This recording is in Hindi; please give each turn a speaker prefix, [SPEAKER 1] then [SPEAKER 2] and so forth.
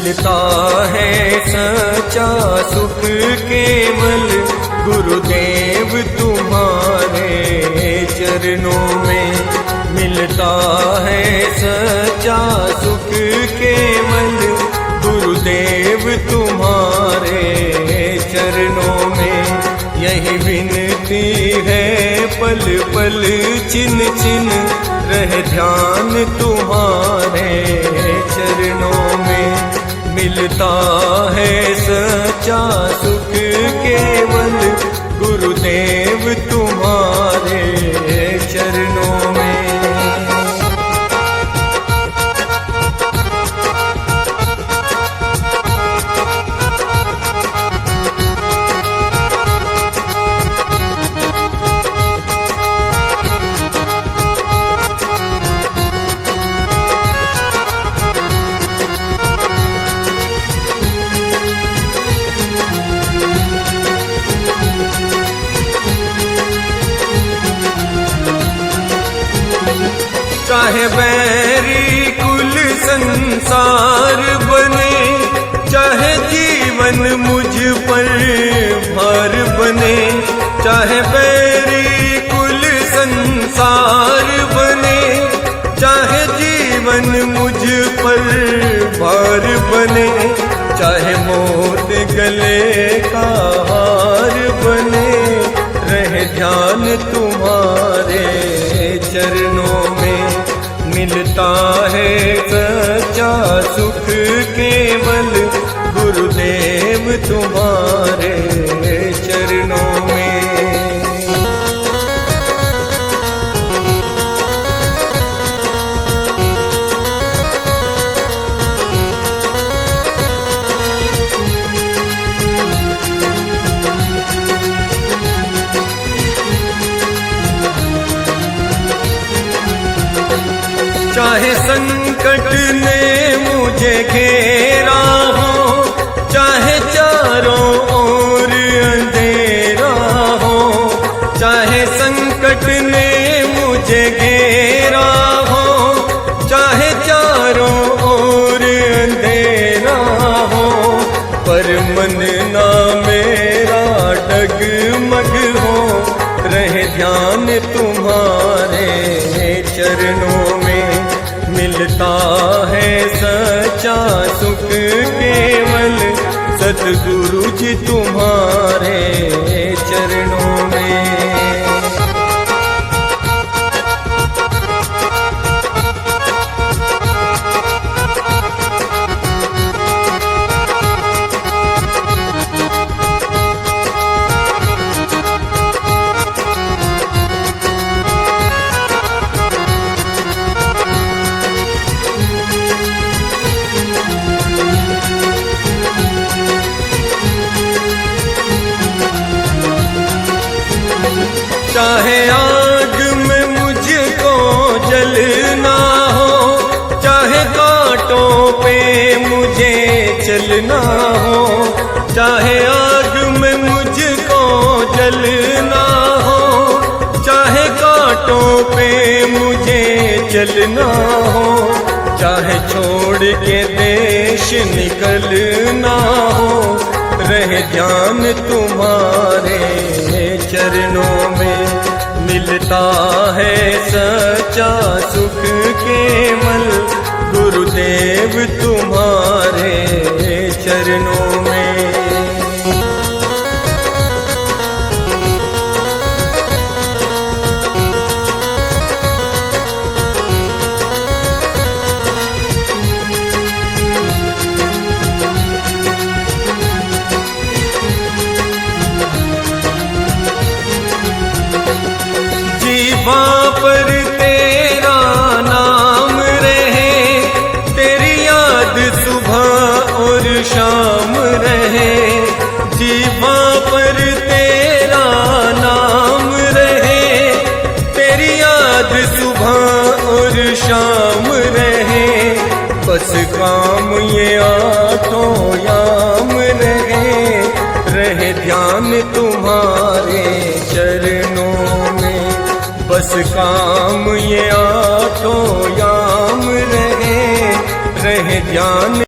[SPEAKER 1] मिलता है सच्चा सुख केवल गुरुदेव तुम्हारे चरणों में। मिलता है सच्चा सुख केवल गुरुदेव तुम्हारे चरणों में। यही विनती है पल पल छिन छिन रहे ध्यान तुम्हारे चरणों में। मिलता है सच्चा सुख केवल गुरुदेव तुम्हारे चरणों में। चाहे बैरी कुल संसार बने, चाहे जीवन मुझ पर भार बने। चाहे बैरी कुल संसार बने, चाहे जीवन मुझ पर भार बने। चाहे मौत गले का हार बने, रहे ध्यान तुम्हारे चरणों में। मिलता है सच्चा सुख केवल गुरुदेव तुम्हारे चरणों में। चाहे संकट ने मुझे घेरा हो, चाहे चारों ओर अंधेरा हो। चाहे संकट ने मुझे घेरा हो, चाहे चारों ओर अंधेरा हो। पर मन ना मेरा डगमग हो, रहे ध्यान तुम्हारे चरणों में। मिलता है सच्चा सुख केवल सतगुरु जी तुम्हारे चरणों में। चाहे आग में मुझको जलना हो, चाहे कांटों पे मुझे चलना हो। चाहे आग में मुझको जलना हो, चाहे कांटों पे मुझे चलना हो। चाहे छोड़ के देश निकलना हो, रहे ध्यान तुम्हारे चरणों में। मिलता है सच्चा सुख केवल गुरुदेव तुम्हारे चरणों में। वहाँ पर तेरा नाम रहे, तेरी याद सुबह और शाम रहे। जीवा पर तेरा नाम रहे, तेरी याद सुबह और शाम रहे। बस काम ये आठों याम रहे ध्यान तुम्हारे चरणों में। बस काम ये आठों याम रहे ध्यान